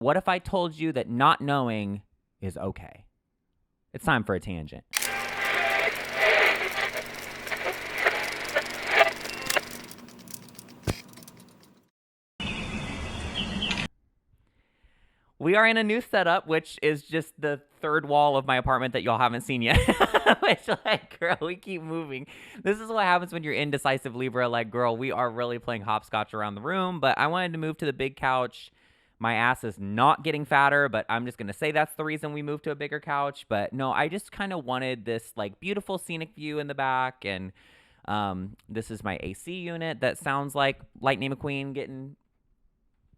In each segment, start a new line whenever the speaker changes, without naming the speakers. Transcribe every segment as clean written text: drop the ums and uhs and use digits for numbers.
What if I told you that not knowing is okay? It's time for a tangent. We are in a new setup, which is just the third wall of my apartment that y'all haven't seen yet. Which, like, girl, we keep moving. This is what happens when you're indecisive Libra. Like, girl, we are really playing hopscotch around the room. But I wanted to move to the big couch. My ass is not getting fatter, but I'm just going to say that's the reason we moved to a bigger couch. But no, I just kind of wanted this, like, beautiful scenic view in the back. And this is my AC unit that sounds like Lightning McQueen getting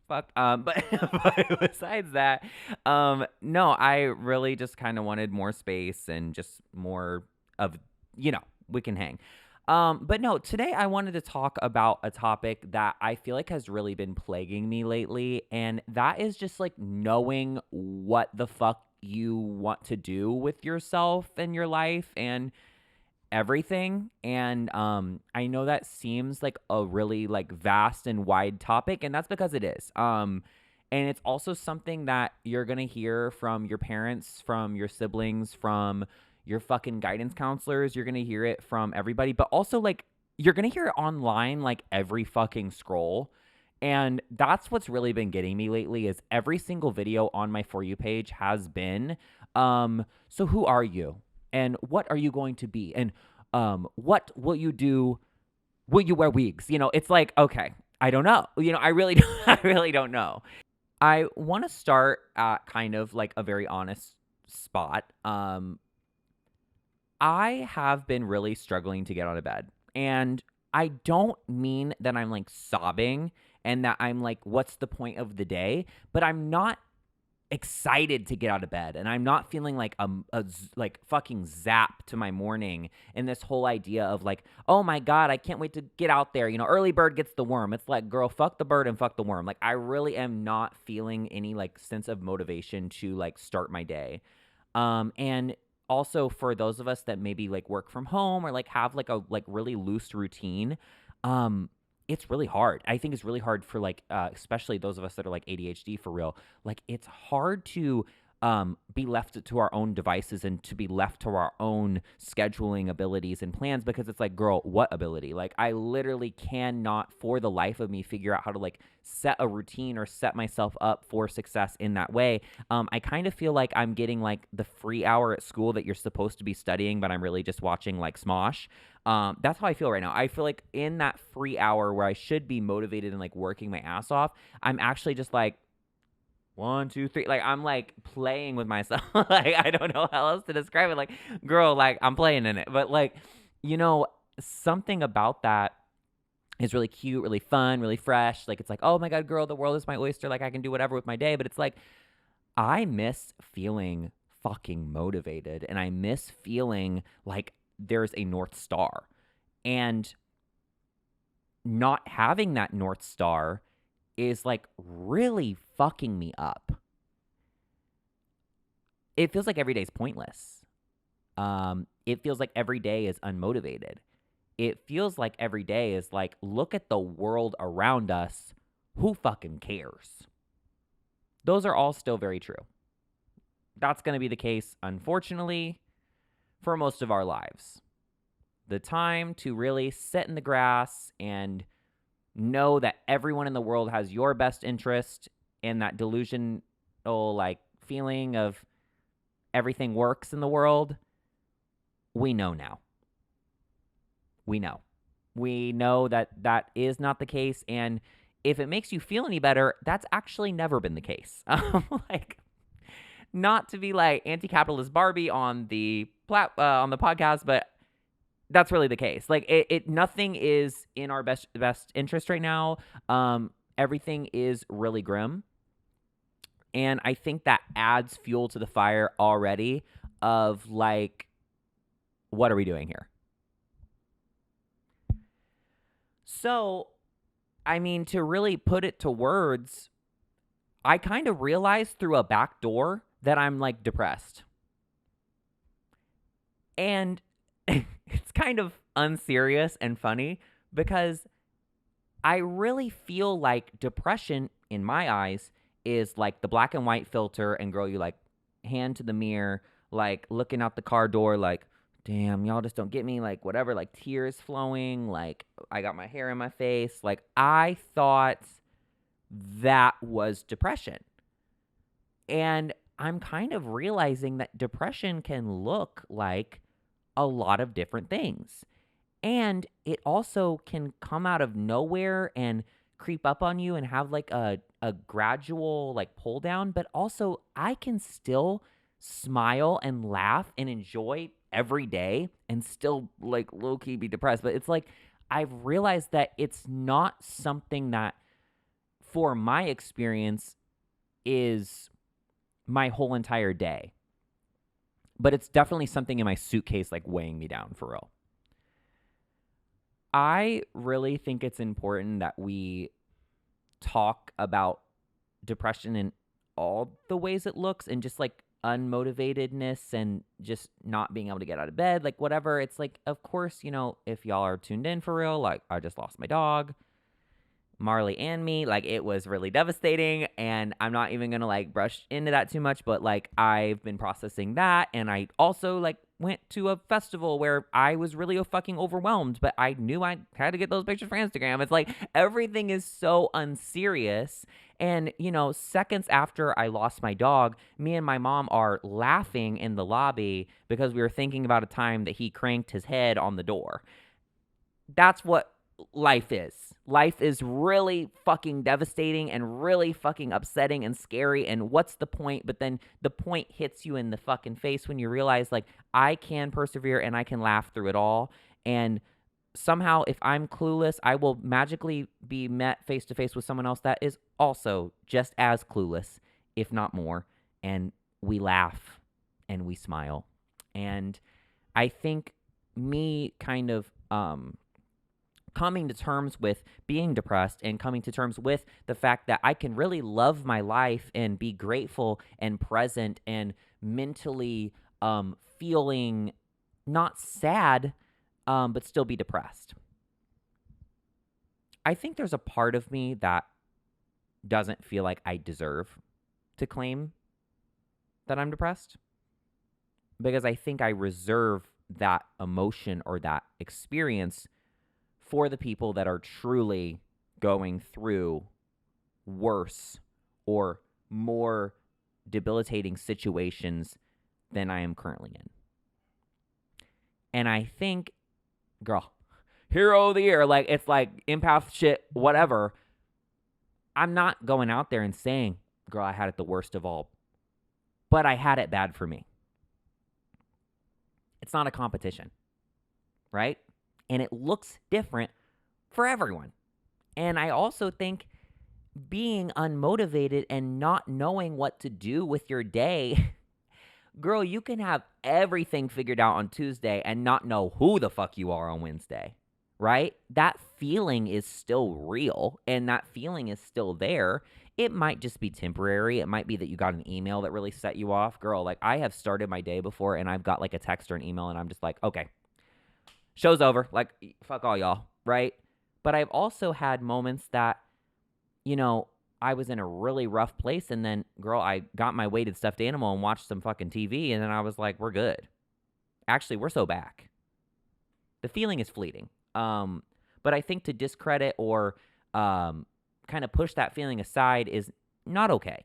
fucked. But besides that, no, I really just kind of wanted more space and just more of, we can hang. But no, today I wanted to talk about a topic that I feel like has really been plaguing me lately. And that is just like knowing what the fuck you want to do with yourself and your life and everything. And I know that seems like a really like vast and wide topic, and that's because it is. And it's also something that you're gonna hear from your parents, from your siblings, from your fucking guidance counselors. You're gonna hear it from everybody, but also like you're gonna hear it online like every fucking scroll. And that's what's really been getting me lately is every single video on my For You page has been, so who are you? And what are you going to be? And what will you do? Will you wear wigs? It's like, okay, I don't know. I really, I really don't know. I want to start at kind of like a very honest spot. I have been really struggling to get out of bed. And I don't mean that I'm like sobbing and that I'm like, what's the point of the day? But I'm not excited to get out of bed, and I'm not feeling like a like fucking zap to my morning, and this whole idea of like, oh my god, I can't wait to get out there, early bird gets the worm. It's like, girl, fuck the bird and fuck the worm. Like, I really am not feeling any like sense of motivation to like start my day. And also for those of us that maybe like work from home or like have like a like really loose routine, it's really hard. I think it's really hard for like, especially those of us that are like ADHD for real. Like, it's hard to be left to our own devices and to be left to our own scheduling abilities and plans, because it's like, girl, what ability? Like, I literally cannot for the life of me figure out how to like set a routine or set myself up for success in that way. I kind of feel like I'm getting like the free hour at school that you're supposed to be studying, but I'm really just watching like Smosh. That's how I feel right now. I feel like in that free hour where I should be motivated and like working my ass off, I'm actually just like, 1, 2, 3. Like, I'm like playing with myself. Like, I don't know how else to describe it. Like, girl, like I'm playing in it. But like, something about that is really cute, really fun, really fresh. Like, it's like, oh my God, girl, the world is my oyster. Like, I can do whatever with my day. But it's like, I miss feeling fucking motivated, and I miss feeling like there's a North Star. And not having that North Star is like really fucking me up. It feels like every day is pointless. It feels like every day is unmotivated. It feels like every day is like, look at the world around us. Who fucking cares? Those are all still very true. That's going to be the case, unfortunately, for most of our lives. The time to really sit in the grass and know that everyone in the world has your best interest, and that delusional like feeling of everything works in the world, we know now. We know that that is not the case, and if it makes you feel any better, that's actually never been the case. Like, not to be like anti-capitalist Barbie on the podcast, but that's really the case. Like, it nothing is in our best interest right now. Everything is really grim. And I think that adds fuel to the fire already of like, what are we doing here? So, I mean, to really put it to words, I kind of realized through a back door that I'm like depressed. And it's kind of unserious and funny because I really feel like depression, in my eyes, is like the black and white filter, and girl, you like hand to the mirror, like looking out the car door, like, damn, y'all just don't get me, like whatever, like tears flowing, like I got my hair in my face. Like I thought that was depression. And I'm kind of realizing that depression can look like a lot of different things. And it also can come out of nowhere and creep up on you and have like a gradual like pull down. But also, I can still smile and laugh and enjoy every day and still like low key be depressed. But it's like I've realized that it's not something that, for my experience, is my whole entire day. But it's definitely something in my suitcase like weighing me down for real. I really think it's important that we talk about depression in all the ways it looks, and just like unmotivatedness and just not being able to get out of bed, like whatever. It's like, of course, if y'all are tuned in for real, like I just lost my dog, Marley and me, like it was really devastating, and I'm not even gonna like brush into that too much, but like I've been processing that. And I also like went to a festival where I was really fucking overwhelmed, but I knew I had to get those pictures for Instagram. It's like everything is so unserious. And seconds after I lost my dog, me and my mom are laughing in the lobby because we were thinking about a time that he cranked his head on the door. That's what life is. Life is really fucking devastating and really fucking upsetting and scary. And what's the point? But then the point hits you in the fucking face when you realize, like, I can persevere and I can laugh through it all. And somehow, if I'm clueless, I will magically be met face to face with someone else that is also just as clueless, if not more. And we laugh and we smile. And I think me kind of coming to terms with being depressed and coming to terms with the fact that I can really love my life and be grateful and present and mentally feeling not sad, but still be depressed. I think there's a part of me that doesn't feel like I deserve to claim that I'm depressed, because I think I reserve that emotion or that experience for the people that are truly going through worse or more debilitating situations than I am currently in. And I think, girl, hero of the year, like it's like empath shit, whatever. I'm not going out there and saying, girl, I had it the worst of all, but I had it bad for me. It's not a competition, right? And it looks different for everyone. And I also think being unmotivated and not knowing what to do with your day, girl, you can have everything figured out on Tuesday and not know who the fuck you are on Wednesday, right? That feeling is still real and that feeling is still there. It might just be temporary. It might be that you got an email that really set you off. Girl, like I have started my day before and I've got like a text or an email and I'm just like, okay, show's over. Like, fuck all y'all, right? But I've also had moments that, I was in a really rough place and then, girl, I got my weighted stuffed animal and watched some fucking TV and then I was like, we're good. Actually, we're so back. The feeling is fleeting. But I think to discredit or kind of push that feeling aside is not okay.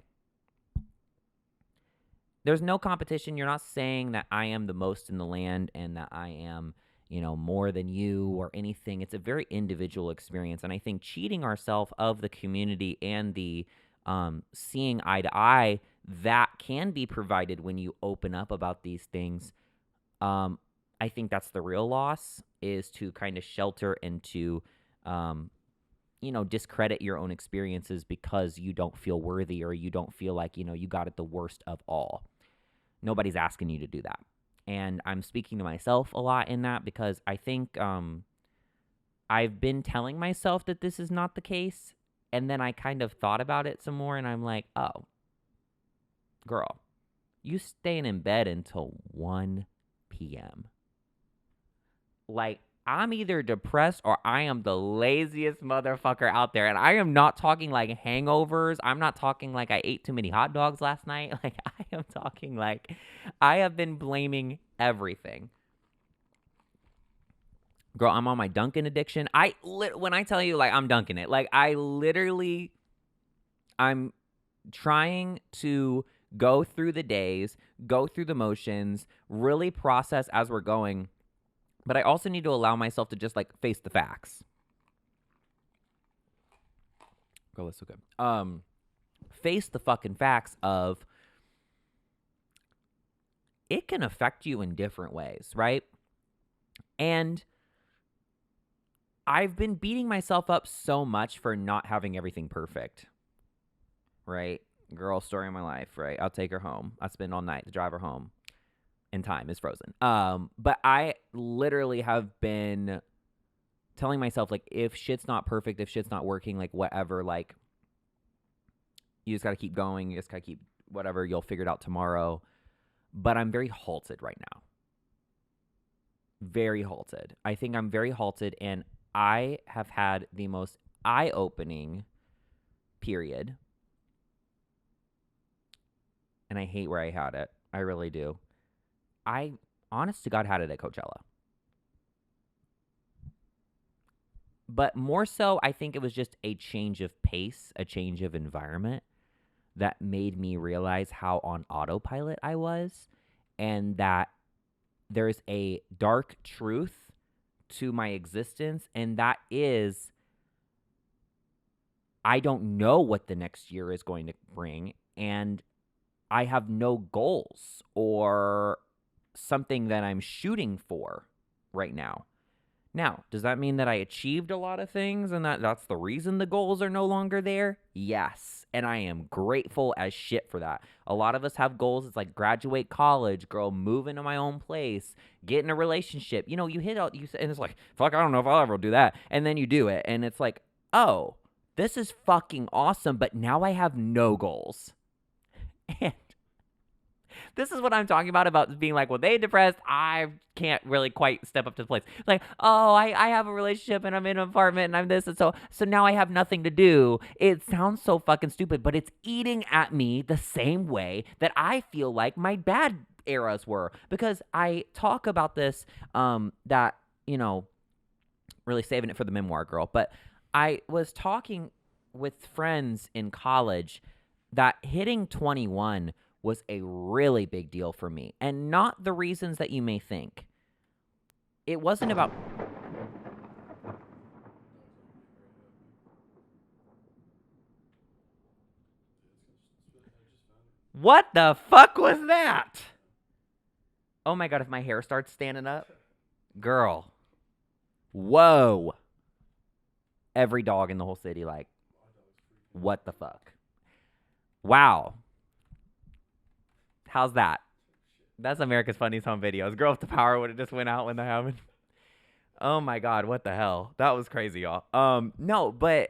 There's no competition. You're not saying that I am the most in the land and that I am, more than you or anything. It's a very individual experience. And I think cheating ourselves of the community and the seeing eye to eye that can be provided when you open up about these things. I think that's the real loss, is to kind of shelter and to, discredit your own experiences because you don't feel worthy or you don't feel like, you got it the worst of all. Nobody's asking you to do that. And I'm speaking to myself a lot in that because I think I've been telling myself that this is not the case. And then I kind of thought about it some more and I'm like, oh, girl, you staying in bed until 1 p.m. Like, I'm either depressed or I am the laziest motherfucker out there. And I am not talking like hangovers. I'm not talking like I ate too many hot dogs last night. Like, I am talking like I have been blaming everything. Girl, I'm on my Dunkin' addiction. When I tell you, like, I'm dunking it, like, I'm trying to go through the days, go through the motions, really process as we're going. But I also need to allow myself to just, like, face the facts. Girl, that's so good. Face the fucking facts of it can affect you in different ways, right? And I've been beating myself up so much for not having everything perfect, right? Girl, story of my life, right? I'll take her home. I spend all night to drive her home. And time is frozen. But I literally have been telling myself, like, if shit's not perfect, if shit's not working, like, whatever, like, you just got to keep going. You just got to keep whatever. You'll figure it out tomorrow. But I'm very halted right now. Very halted. I think I'm very halted, and I have had the most eye-opening period. And I hate where I had it. I really do. I, honest to God, had it at Coachella. But more so, I think it was just a change of pace, a change of environment that made me realize how on autopilot I was, and that there's a dark truth to my existence, and that is I don't know what the next year is going to bring, and I have no goals or something that I'm shooting for right now. Now, does that mean that I achieved a lot of things and that's the reason the goals are no longer there? Yes. And I am grateful as shit for that. A lot of us have goals. It's like graduate college, girl, move into my own place, get in a relationship. You know, you hit out, and it's like, fuck, I don't know if I'll ever do that. And then you do it. And it's like, oh, this is fucking awesome. But now I have no goals. And this is what I'm talking about being like, well, they depressed. I can't really quite step up to the place. Like, oh, I have a relationship and I'm in an apartment and I'm this. And so now I have nothing to do. It sounds so fucking stupid, but it's eating at me the same way that I feel like my bad eras were. Because I talk about this, that, you know, really saving it for the memoir, girl. But I was talking with friends in college that hitting 21 was a really big deal for me, and not the reasons that you may think. It wasn't about... What the fuck was that? Oh my God, if my hair starts standing up. Girl. Whoa. Every dog in the whole city, like, what the fuck? Wow. How's that? That's America's Funniest Home Videos. Girl, if the power would have just went out when that happened. Oh my God, what the hell? That was crazy, y'all. No, but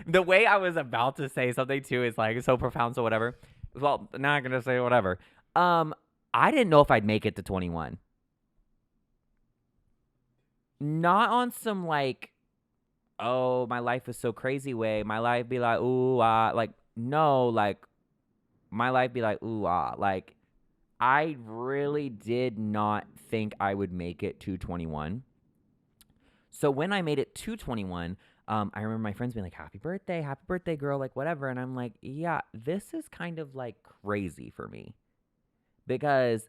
the way I was about to say something too is like so profound, so whatever. Well, now I'm gonna say whatever. I didn't know if I'd make it to 21. Not on some like, oh, my life is so crazy way. My life be like, ooh, like, no, like, my life be like, ooh, like, I really did not think I would make it to 21. So when I made it to 21, I remember my friends being like, happy birthday, girl, like, whatever. And I'm like, yeah, this is kind of, like, crazy for me. Because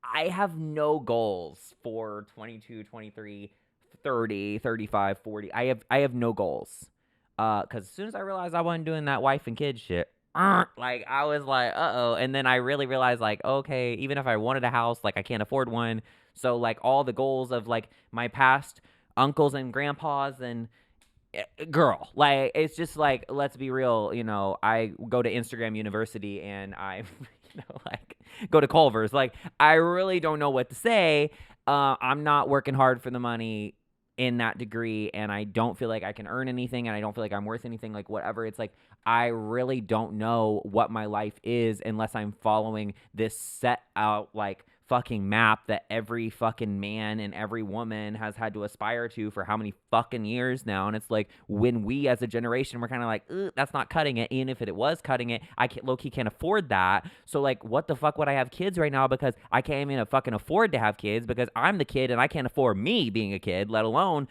I have no goals for 22, 23, 30, 35, 40. I have no goals. Because as soon as I realized I wasn't doing that wife and kids shit, like, I was like, uh-oh. And then I really realized, like, okay, even if I wanted a house, like, I can't afford one. So, like, all the goals of, like, my past uncles and grandpas and girl, like, it's just, like, let's be real, you know, I go to Instagram University and I, you know, like, go to Culver's. Like, I really don't know what to say. I'm not working hard for the money in that degree, and I don't feel like I can earn anything, and I don't feel like I'm worth anything, like, whatever. It's like, I really don't know what my life is unless I'm following this set out, like, fucking map that every fucking man and every woman has had to aspire to for how many fucking years now. And it's like, when we as a generation, we're kind of like, that's not cutting it. And if it was cutting it, I low-key can't afford that. So like, what the fuck would I have kids right now? Because I can't even fucking afford to have kids because I'm the kid and I can't afford me being a kid, let alone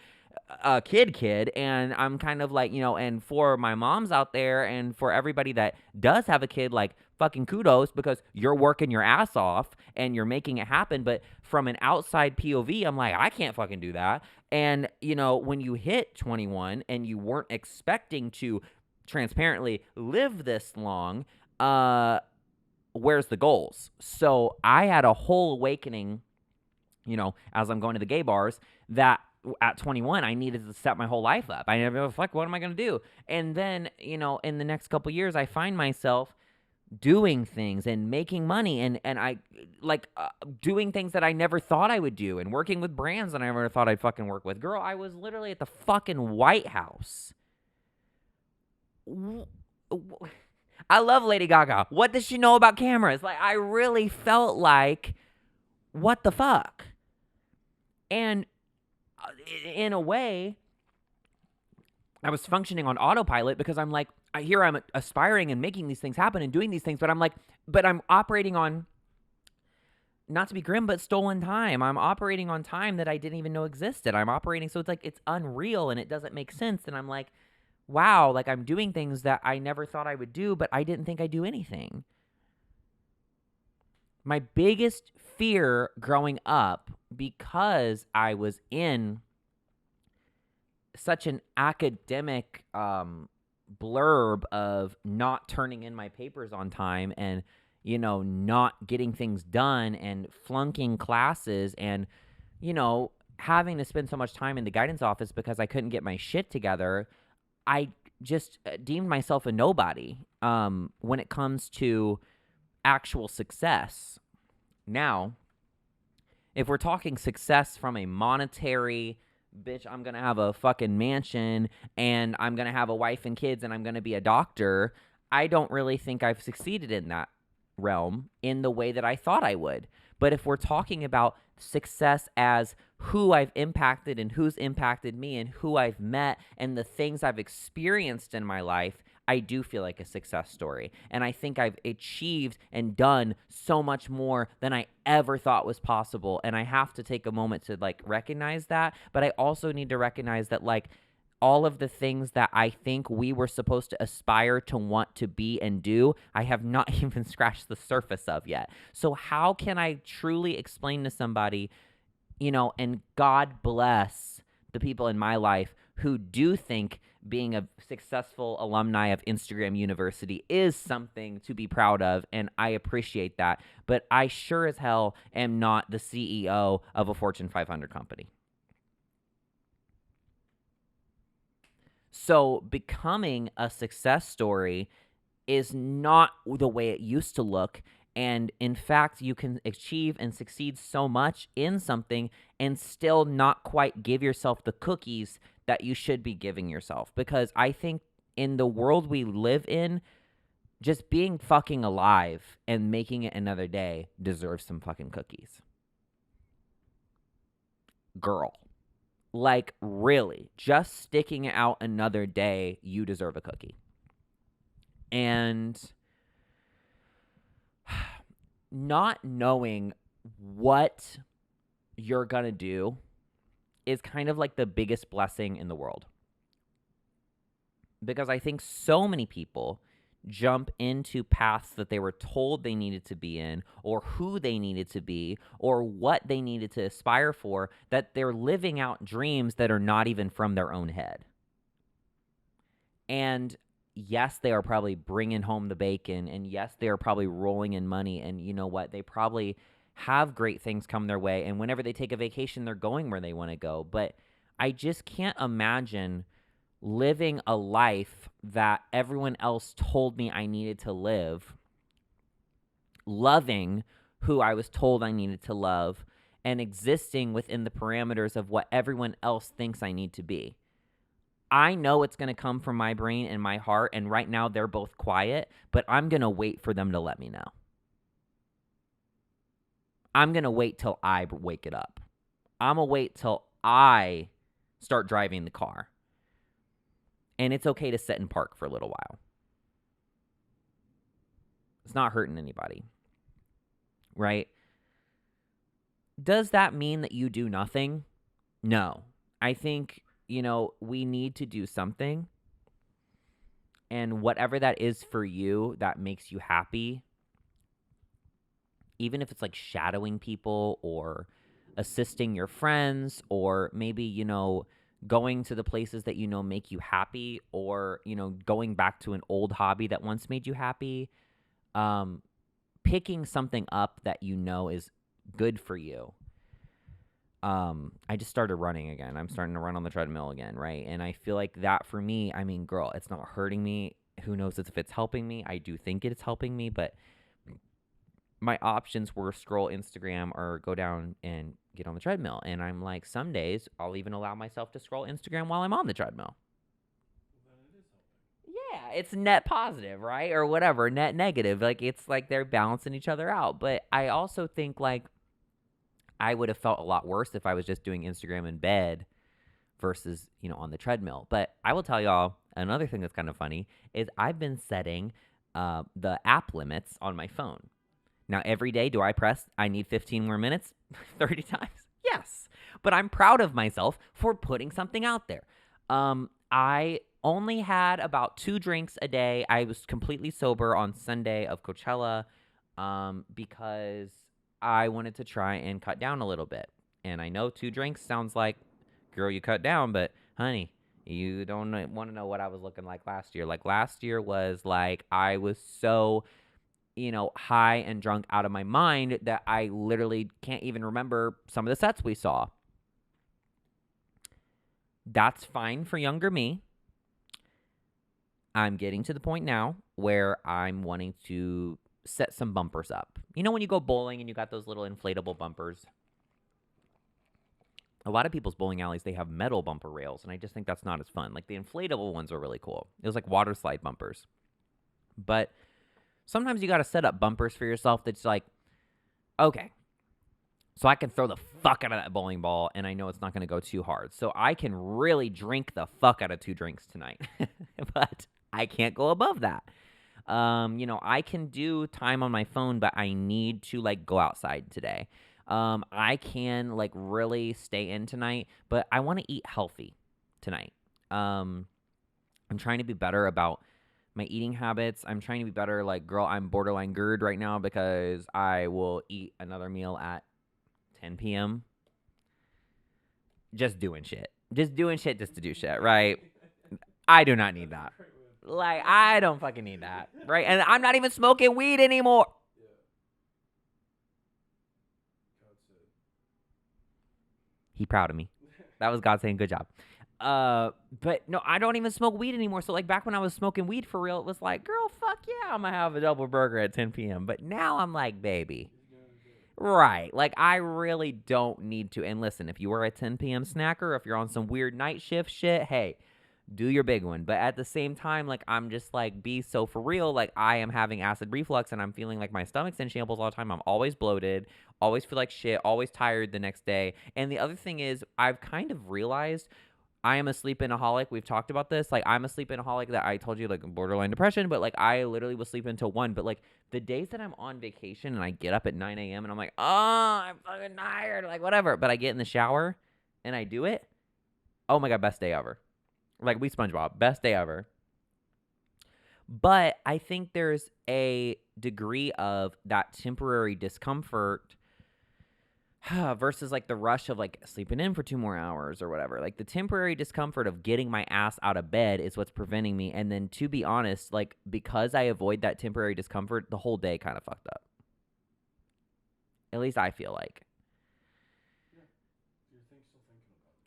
a kid. And I'm kind of like, and for my moms out there and for everybody that does have a kid, like, fucking kudos, because you're working your ass off and you're making it happen. But from an outside POV, I'm like, I can't fucking do that. And, when you hit 21 and you weren't expecting to transparently live this long, where's the goals? So I had a whole awakening, as I'm going to the gay bars, that at 21, I needed to set my whole life up. I never, fuck, what am I going to do? And then, in the next couple years, I find myself doing things and making money and I like doing things that I never thought I would do and working with brands that I never thought I'd fucking work with. Girl, I was literally at the fucking White House. I love Lady Gaga. What does she know about cameras? Like, I really felt like, what the fuck? And in a way, I was functioning on autopilot because I'm like, I'm aspiring and making these things happen and doing these things, but I'm like, I'm operating on, not to be grim, but stolen time. I'm operating on time that I didn't even know existed. I'm operating, so it's like, it's unreal and it doesn't make sense. And I'm like, wow, like I'm doing things that I never thought I would do, but I didn't think I'd do anything. My biggest fear growing up, because I was in such an academic blurb of not turning in my papers on time and, not getting things done and flunking classes and, having to spend so much time in the guidance office because I couldn't get my shit together, I just deemed myself a nobody when it comes to actual success. Now, if we're talking success from a monetary, bitch, I'm going to have a fucking mansion and I'm going to have a wife and kids and I'm going to be a doctor, I don't really think I've succeeded in that realm in the way that I thought I would. But if we're talking about success as who I've impacted and who's impacted me and who I've met and the things I've experienced in my life, I do feel like a success story. And I think I've achieved and done so much more than I ever thought was possible. And I have to take a moment to like recognize that. But I also need to recognize that like all of the things that I think we were supposed to aspire to want to be and do, I have not even scratched the surface of yet. So how can I truly explain to somebody, and God bless the people in my life who do think being a successful alumni of Instagram University is something to be proud of, and I appreciate that. But I sure as hell am not the CEO of a Fortune 500 company. So becoming a success story is not the way it used to look. And in fact, you can achieve and succeed so much in something and still not quite give yourself the cookies that you should be giving yourself. Because I think in the world we live in, just being fucking alive and making it another day deserves some fucking cookies. Girl. Like, really, just sticking it out another day, you deserve a cookie. And not knowing what you're going to do is kind of like the biggest blessing in the world. Because I think so many people jump into paths that they were told they needed to be in, or who they needed to be, or what they needed to aspire for, that they're living out dreams that are not even from their own head. And yes, they are probably bringing home the bacon, and yes, they are probably rolling in money, and you know what? They probably have great things come their way, and whenever they take a vacation, they're going where they want to go. But I just can't imagine living a life that everyone else told me I needed to live, loving who I was told I needed to love, and existing within the parameters of what everyone else thinks I need to be. I know it's going to come from my brain and my heart, and right now they're both quiet, but I'm going to wait for them to let me know. I'm going to wait till I wake it up. I'm going to wait till I start driving the car. And it's okay to sit and park for a little while. It's not hurting anybody. Right? Does that mean that you do nothing? No. I think, we need to do something. And whatever that is for you that makes you happy, even if it's like shadowing people or assisting your friends or maybe, going to the places that make you happy or, going back to an old hobby that once made you happy, picking something up that is good for you. I just started running again. I'm starting to run on the treadmill again, right? And I feel like that for me, girl, it's not hurting me. Who knows if it's helping me? I do think it's helping me, but my options were scroll Instagram or go down and get on the treadmill. And I'm like, some days I'll even allow myself to scroll Instagram while I'm on the treadmill. Yeah, it's net positive, right? Or whatever, net negative. Like, it's like they're balancing each other out. But I also think, like, I would have felt a lot worse if I was just doing Instagram in bed versus, on the treadmill. But I will tell y'all, another thing that's kind of funny is I've been setting the app limits on my phone. Now, every day, do I press, I need 15 more minutes 30 times? Yes. But I'm proud of myself for putting something out there. I only had about 2 drinks a day. I was completely sober on Sunday of Coachella because I wanted to try and cut down a little bit. And I know 2 drinks sounds like, girl, you cut down, but honey, you don't want to know what I was looking like last year. Like, last year was like, I was so high and drunk out of my mind that I literally can't even remember some of the sets we saw. That's fine for younger me. I'm getting to the point now where I'm wanting to set some bumpers up. When you go bowling and you got those little inflatable bumpers? A lot of people's bowling alleys, they have metal bumper rails, and I just think that's not as fun. Like, the inflatable ones are really cool. It was like water slide bumpers. But sometimes you got to set up bumpers for yourself that's like, okay, so I can throw the fuck out of that bowling ball, and I know it's not going to go too hard. So I can really drink the fuck out of 2 drinks tonight. But I can't go above that. I can do time on my phone, but I need to, like, go outside today. I can, like, really stay in tonight, but I want to eat healthy tonight. I'm trying to be better about my eating habits. I'm trying to be better. Like, girl, I'm borderline GERD right now because I will eat another meal at 10 p.m. Just doing shit just to do shit, right? I do not need that. Like, I don't fucking need that, right? And I'm not even smoking weed anymore. He proud of me. That was God saying good job. But no, I don't even smoke weed anymore. So, like, back when I was smoking weed for real, it was like, girl, fuck yeah, I'm gonna have a double burger at 10 p.m. But now I'm like, baby. Right. Like, I really don't need to. And listen, if you are a 10 p.m. snacker, if you're on some weird night shift shit, hey, do your big one. But at the same time, like, I'm just like, be so for real. Like, I am having acid reflux and I'm feeling like my stomach's in shambles all the time. I'm always bloated, always feel like shit, always tired the next day. And the other thing is, I've kind of realized I am a sleep-inaholic. We've talked about this. Like, I'm a sleep-inaholic that I told you, like, borderline depression, but, like, I literally was sleeping until 1. But, like, the days that I'm on vacation and I get up at 9 a.m. and I'm like, oh, I'm fucking tired, like, whatever. But I get in the shower and I do it. Oh, my God, best day ever. Like, we SpongeBob. Best day ever. But I think there's a degree of that temporary discomfort versus, like, the rush of, like, sleeping in for 2 more hours or whatever. Like, the temporary discomfort of getting my ass out of bed is what's preventing me. And then, to be honest, like, because I avoid that temporary discomfort, the whole day kind of fucked up. At least I feel like.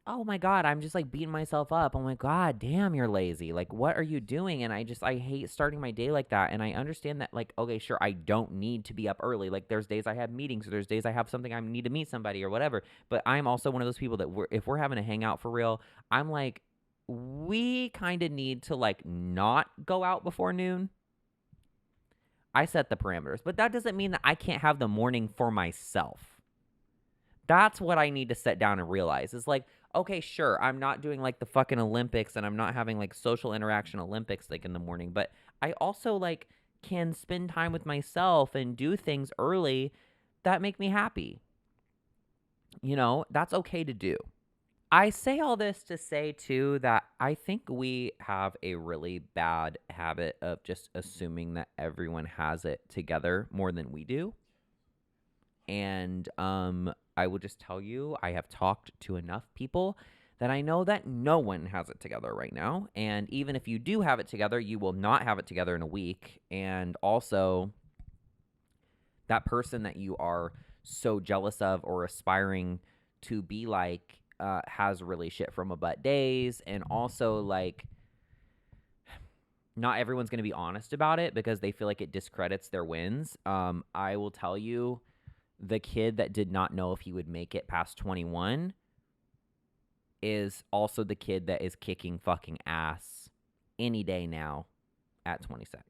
Oh my God, I'm just like beating myself up. I'm like, God damn, you're lazy. Like, what are you doing? And I hate starting my day like that. And I understand that, like, okay, sure, I don't need to be up early. Like, there's days I have meetings, or there's days I have something I need to meet somebody or whatever. But I'm also one of those people that if we're having a hangout for real, I'm like, we kind of need to, like, not go out before noon. I set the parameters, but that doesn't mean that I can't have the morning for myself. That's what I need to sit down and realize. Is like, okay, sure, I'm not doing like the fucking Olympics and I'm not having like social interaction Olympics like in the morning, but I also like can spend time with myself and do things early that make me happy. That's okay to do. I say all this to say, too, that I think we have a really bad habit of just assuming that everyone has it together more than we do. And I will just tell you, I have talked to enough people that I know that no one has it together right now. And even if you do have it together, you will not have it together in a week. And also, that person that you are so jealous of or aspiring to be like has really shit from a butt days. And also, like, not everyone's going to be honest about it because they feel like it discredits their wins. I will tell you, the kid that did not know if he would make it past 21 is also the kid that is kicking fucking ass any day now at 26.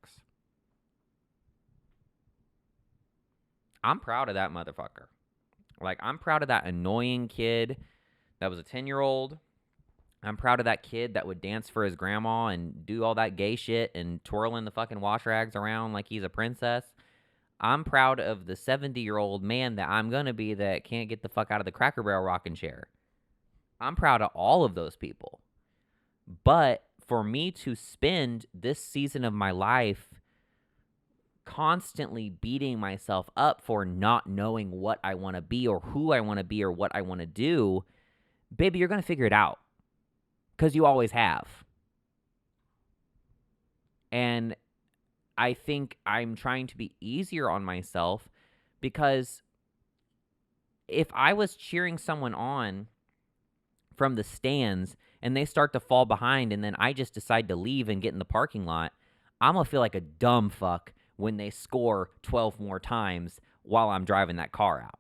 I'm proud of that motherfucker. Like, I'm proud of that annoying kid that was a 10-year-old. I'm proud of that kid that would dance for his grandma and do all that gay shit and twirling the fucking wash rags around like he's a princess. I'm proud of the 70-year-old man that I'm going to be that can't get the fuck out of the Cracker Barrel rocking chair. I'm proud of all of those people. But for me to spend this season of my life constantly beating myself up for not knowing what I want to be or who I want to be or what I want to do, baby, you're going to figure it out. Because you always have. And I think I'm trying to be easier on myself because if I was cheering someone on from the stands and they start to fall behind and then I just decide to leave and get in the parking lot, I'm going to feel like a dumb fuck when they score 12 more times while I'm driving that car out.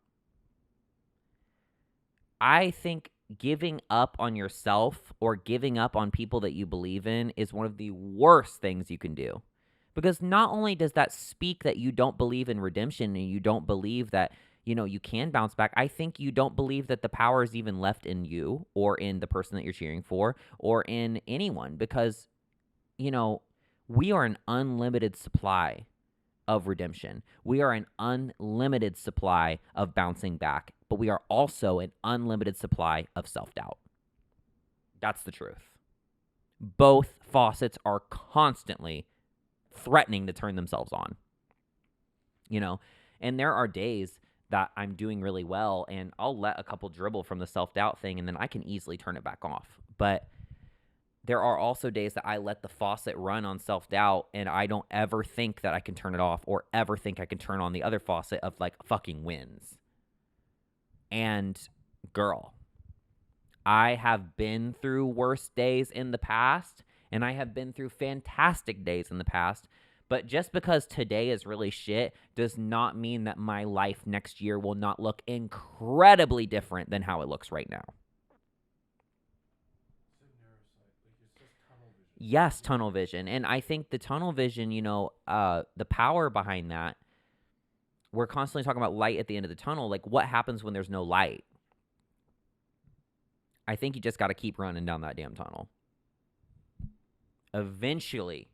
I think giving up on yourself or giving up on people that you believe in is one of the worst things you can do. Because not only does that speak that you don't believe in redemption and you don't believe that, you can bounce back, I think you don't believe that the power is even left in you or in the person that you're cheering for or in anyone. Because, we are an unlimited supply of redemption. We are an unlimited supply of bouncing back, but we are also an unlimited supply of self-doubt. That's the truth. Both faucets are constantly threatening to turn themselves on. And there are days that I'm doing really well and I'll let a couple dribble from the self-doubt thing and then I can easily turn it back off. But there are also days that I let the faucet run on self-doubt and I don't ever think that I can turn it off or ever think I can turn on the other faucet of like fucking wins. And girl, I have been through worse days in the past and I have been through fantastic days in the past. But just because today is really shit does not mean that my life next year will not look incredibly different than how it looks right now. Yes, tunnel vision. And I think the tunnel vision, the power behind that, we're constantly talking about light at the end of the tunnel. Like, what happens when there's no light? I think you just got to keep running down that damn tunnel. Eventually,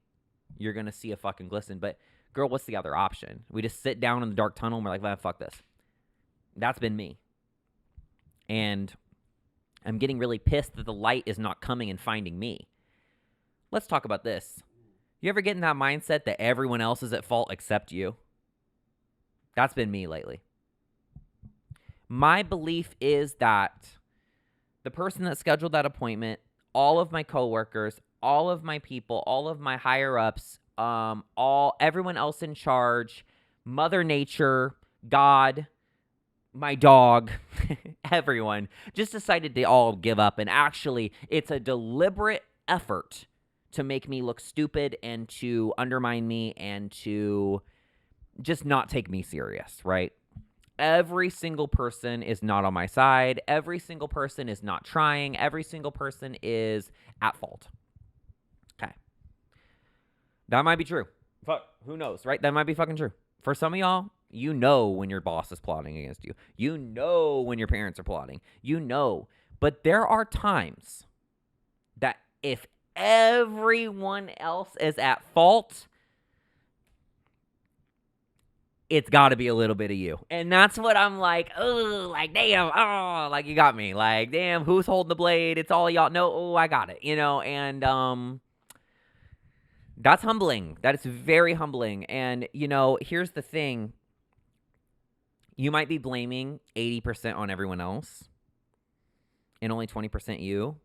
you're going to see a fucking glisten. But, girl, what's the other option? We just sit down in the dark tunnel and we're like, well, fuck this. That's been me. And I'm getting really pissed that the light is not coming and finding me. Let's talk about this. You ever get in that mindset that everyone else is at fault except you? That's been me lately. My belief is that the person that scheduled that appointment, all of my coworkers, all of my people, all of my higher ups, everyone else in charge, Mother Nature, God, my dog, everyone just decided to all give up. And actually, it's a deliberate effort to make me look stupid and to undermine me and to just not take me serious, right? Every single person is not on my side. Every single person is not trying. Every single person is at fault. Okay. That might be true. Fuck, who knows, right? That might be fucking true. For some of y'all, You know when your boss is plotting against you. You know when your parents are plotting. You know. But there are times that if everyone else is at fault, it's got to be a little bit of you. And that's what I'm like, oh, like, damn, oh, like, you got me. Like, damn, who's holding the blade? It's all y'all. No, oh, I got it, and that's humbling. That is very humbling. And, here's the thing. You might be blaming 80% on everyone else and only 20% you.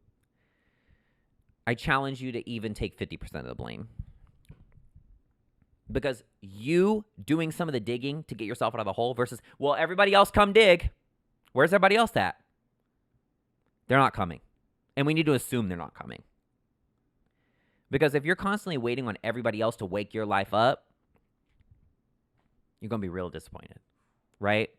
I challenge you to even take 50% of the blame. Because you doing some of the digging to get yourself out of the hole versus, well, everybody else come dig. Where's everybody else at? They're not coming. And we need to assume they're not coming. Because if you're constantly waiting on everybody else to wake your life up, you're going to be real disappointed, right?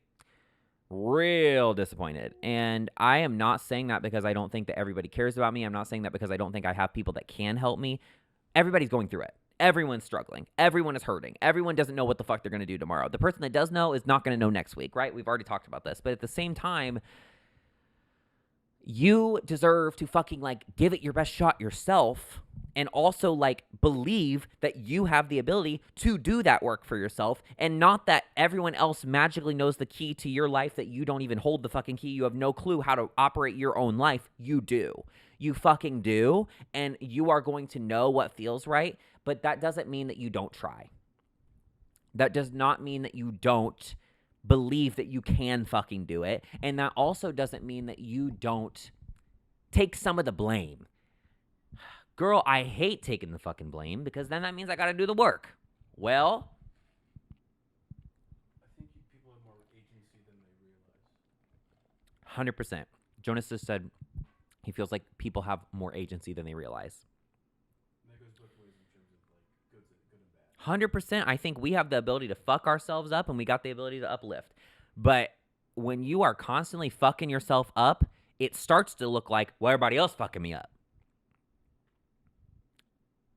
Real disappointed. And I am not saying that because I don't think that everybody cares about me. I'm not saying that because I don't think I have people that can help me. Everybody's going through it. Everyone's struggling. Everyone is hurting. Everyone doesn't know what the fuck they're going to do tomorrow. The person that does know is not going to know next week, right? We've already talked about this. But at the same time, you deserve to fucking, give it your best shot yourself and also, believe that you have the ability to do that work for yourself and not that everyone else magically knows the key to your life that you don't even hold the fucking key. You have no clue how to operate your own life. You do. You fucking do, and you are going to know what feels right, but that doesn't mean that you don't try. That does not mean that you don't believe that you can fucking do it, and that also doesn't mean that you don't take some of the blame. Girl, I hate taking the fucking blame because then that means I got to do the work. Well,
I think people have more agency than they realize.
100%. Jonas just said he feels like people have more agency than they realize.
That goes both ways in terms of good and bad.
100%. I think we have the ability to fuck ourselves up and we got the ability to uplift. But when you are constantly fucking yourself up, it starts to look like, well, everybody else fucking me up.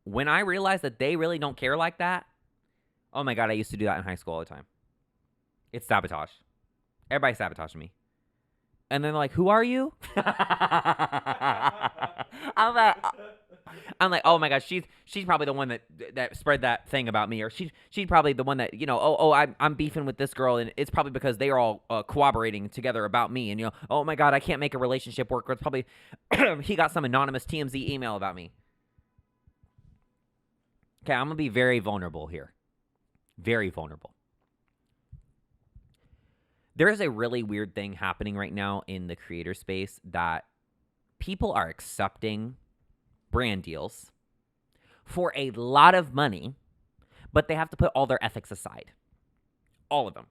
When I realized that they really don't care like that, oh my God, I used to do that in high school all the time. It's sabotage. Everybody sabotaging me. And then they're like, who are you? I'm like, oh my gosh, she's probably the one that spread that thing about me, or she's probably the one that, I'm beefing with this girl, and it's probably because they are all cooperating together about me, and oh my God, I can't make a relationship work. It's probably he got some anonymous TMZ email about me. Okay, I'm gonna be very vulnerable here, very vulnerable. There is a really weird thing happening right now in the creator space that people are accepting brand deals for a lot of money, but they have to put all their ethics aside. All of them.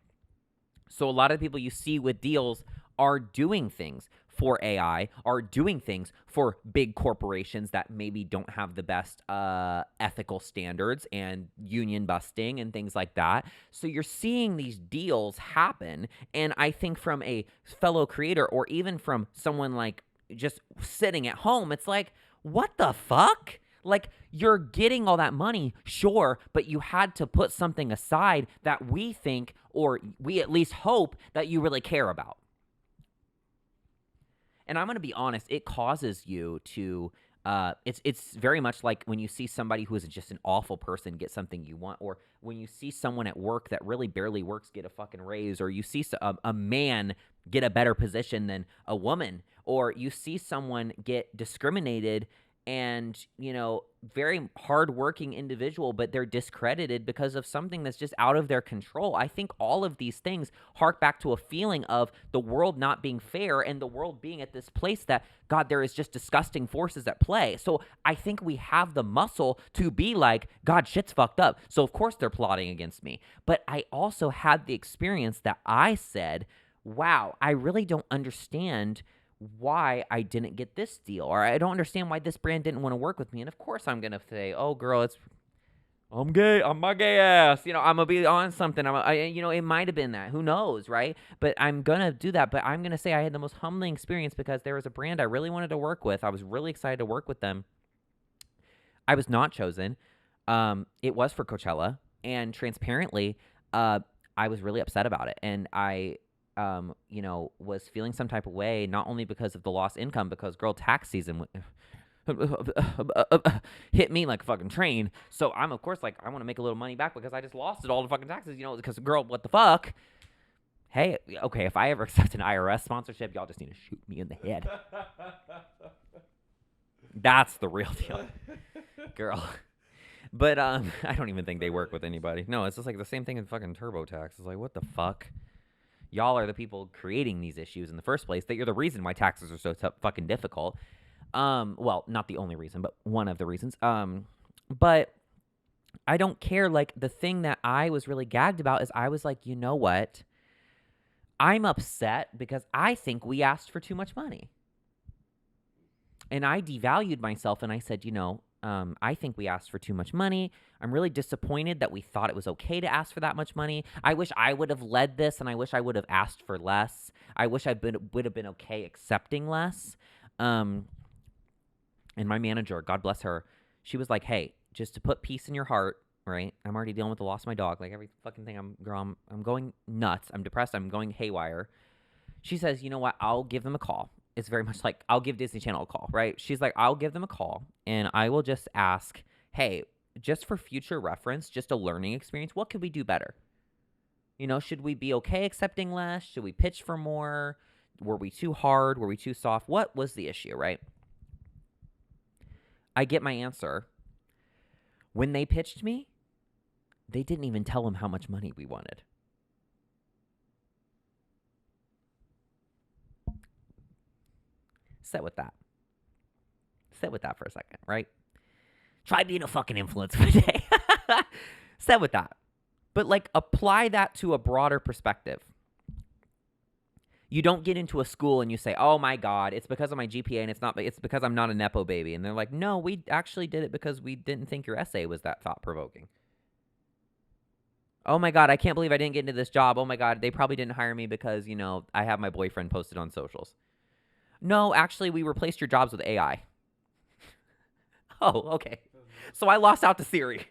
So a lot of people you see with deals are doing things for AI, are doing things for big corporations that maybe don't have the best ethical standards and union busting and things like that. So you're seeing these deals happen. And I think from a fellow creator or even from someone like just sitting at home, it's like, what the fuck? Like, you're getting all that money, sure, but you had to put something aside that we think, or we at least hope, that you really care about. And I'm going to be honest, it causes you to, it's very much like when you see somebody who is just an awful person get something you want, or when you see someone at work that really barely works get a fucking raise, or you see a man get a better position than a woman, or you see someone get discriminated and, very hardworking individual, but they're discredited because of something that's just out of their control. I think all of these things hark back to a feeling of the world not being fair and the world being at this place that, God, there is just disgusting forces at play. So I think we have the muscle to be like, God, shit's fucked up. So of course they're plotting against me. But I also had the experience that I said, wow, I really don't understand why I didn't get this deal, or I don't understand why this brand didn't want to work with me. And of course I'm going to say, oh girl, I'm gay. I'm my gay ass. I'm going to be on something. It might have been that. Who knows, right? But I'm going to do that. But I'm going to say I had the most humbling experience because there was a brand I really wanted to work with. I was really excited to work with them. I was not chosen. It was for Coachella. And transparently, I was really upset about it. And I, was feeling some type of way, not only because of the lost income, because girl, tax season hit me like a fucking train. So I'm, of course, like, I want to make a little money back because I just lost it all the fucking taxes, because girl, what the fuck? Hey, okay, if I ever accept an IRS sponsorship, y'all just need to shoot me in the head. That's the real deal, girl. But I don't even think they work with anybody. No, it's just like the same thing in fucking TurboTax. It's like, what the fuck? Y'all are the people creating these issues in the first place. That you're the reason why taxes are so fucking difficult. Well, not the only reason, but one of the reasons. But I don't care. Like, the thing that I was really gagged about is I was like, you know what? I'm upset because I think we asked for too much money. And I devalued myself and I said, I think we asked for too much money. I'm really disappointed that we thought it was okay to ask for that much money. I wish I would have led this, and I wish I would have asked for less. I wish I would have been okay accepting less. And my manager, God bless her, she was like, hey, just to put peace in your heart, right? I'm already dealing with the loss of my dog. Like, every fucking thing, I'm going nuts. I'm depressed. I'm going haywire. She says, you know what? I'll give them a call. It's very much like, I'll give Disney Channel a call, right? She's like, I'll give them a call, and I will just ask, hey, just for future reference, just a learning experience, what could we do better? Should we be okay accepting less? Should we pitch for more? Were we too hard? Were we too soft? What was the issue, right? I get my answer. When they pitched me, they didn't even tell them how much money we wanted. Sit with that. Sit with that for a second, right? Try being a fucking influencer for a day. Sit with that. But, like, apply that to a broader perspective. You don't get into a school and you say, oh my God, it's because of my GPA and it's because I'm not a Nepo baby. And they're like, no, we actually did it because we didn't think your essay was that thought-provoking. Oh my God, I can't believe I didn't get into this job. Oh my God, they probably didn't hire me because, I have my boyfriend posted on socials. No, actually, we replaced your jobs with AI. Oh, okay. So I lost out to Siri.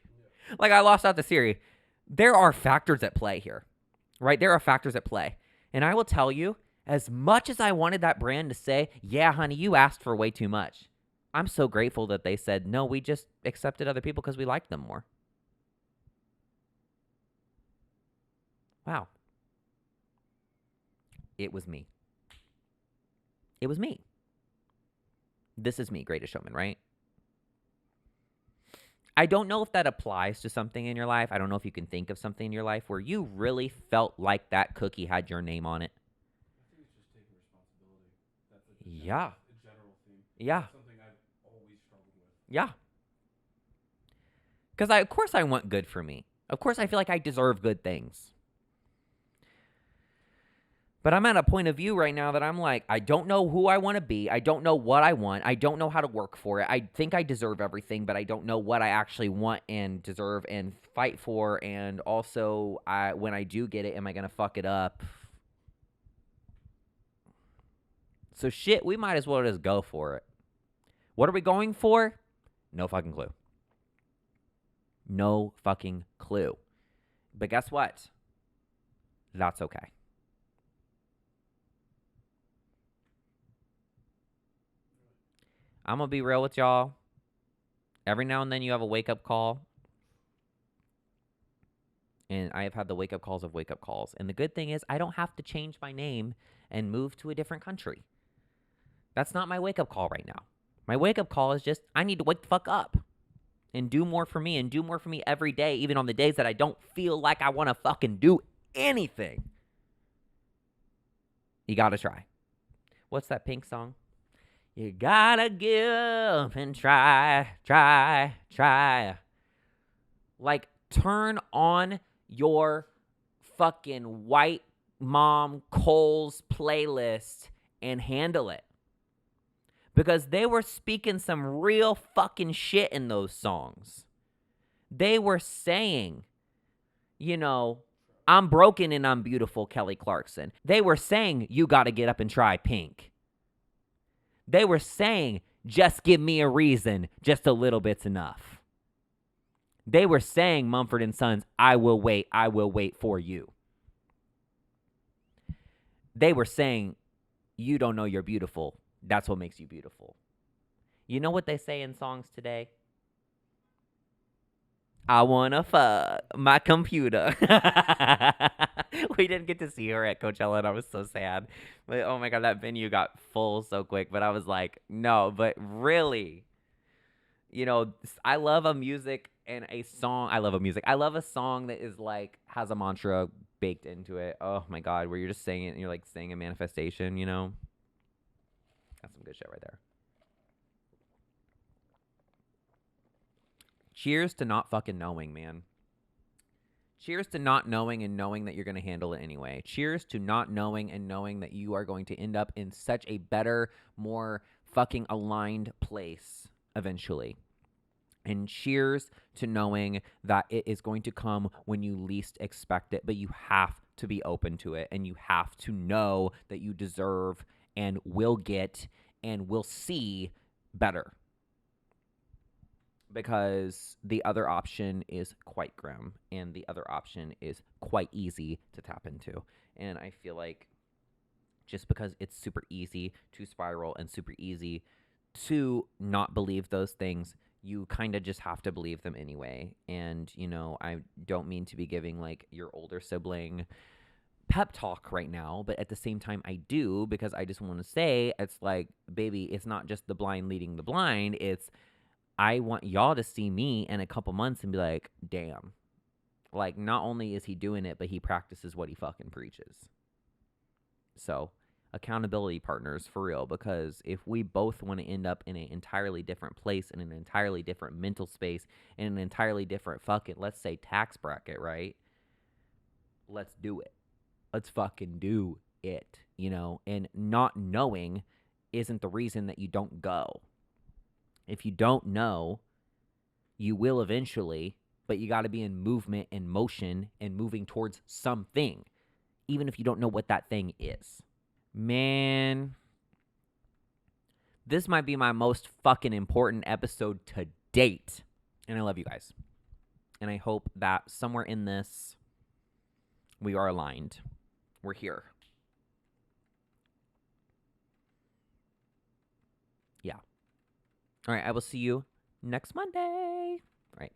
Like, I lost out to Siri. There are factors at play here, right? There are factors at play. And I will tell you, as much as I wanted that brand to say, yeah, honey, you asked for way too much, I'm so grateful that they said, no, we just accepted other people because we liked them more. Wow. It was me. It was me. This is me, Greatest Showman, right? I don't know if that applies to something in your life. I don't know if you can think of something in your life where you really felt like that cookie had your name on it.
I think it's just taking responsibility. That's a general theme.
Yeah.
That's something I've always struggled with.
Yeah. Because of course I want good for me. Of course I feel like I deserve good things. But I'm at a point of view right now that I'm like, I don't know who I want to be. I don't know what I want. I don't know how to work for it. I think I deserve everything, but I don't know what I actually want and deserve and fight for. And also, when I do get it, am I going to fuck it up? So shit, we might as well just go for it. What are we going for? No fucking clue. No fucking clue. But guess what? That's okay. I'm going to be real with y'all. Every now and then you have a wake-up call. And I have had the wake-up calls of wake-up calls. And the good thing is I don't have to change my name and move to a different country. That's not my wake-up call right now. My wake-up call is just I need to wake the fuck up and do more for me and do more for me every day, even on the days that I don't feel like I want to fucking do anything. You got to try. What's that Pink song? You gotta give and try. Like, turn on your fucking white mom Cole's playlist and handle it. Because they were speaking some real fucking shit in those songs. They were saying, I'm broken and I'm beautiful, Kelly Clarkson. They were saying, you gotta get up and try, Pink. They were saying, just give me a reason, just a little bit's enough. They were saying, Mumford & Sons, I will wait for you. they were saying, you don't know you're beautiful. That's what makes you beautiful. You know what they say in songs today? I wanna fuck my computer. We didn't get to see her at Coachella, and I was so sad. But oh my god, that venue got full so quick. But I was like, no, but really, I love a music and a song. I love a music. I love a song that is like has a mantra baked into it. Oh my god, where you're just saying it and you're like saying a manifestation. That's some good shit right there. Cheers to not fucking knowing, man. Cheers to not knowing and knowing that you're going to handle it anyway. Cheers to not knowing and knowing that you are going to end up in such a better, more fucking aligned place eventually. And cheers to knowing that it is going to come when you least expect it, but you have to be open to it, and you have to know that you deserve and will get and will see better. Because the other option is quite grim, and the other option is quite easy to tap into. And I feel like just because it's super easy to spiral and super easy to not believe those things, you kind of just have to believe them anyway. And, I don't mean to be giving like your older sibling pep talk right now, but at the same time I do, because I just want to say, it's like, baby, it's not just the blind leading the blind. It's I want y'all to see me in a couple months and be like, damn, like not only is he doing it, but he practices what he fucking preaches. So accountability partners for real, because if we both want to end up in an entirely different place, in an entirely different mental space, in an entirely different fucking, let's say, tax bracket, right? Let's do it. Let's fucking do it, and not knowing isn't the reason that you don't go. If you don't know, you will eventually, but you got to be in movement and motion and moving towards something, even if you don't know what that thing is. Man, this might be my most fucking important episode to date. And I love you guys. And I hope that somewhere in this, we are aligned. We're here. Yeah. All right, I will see you next Monday. All right.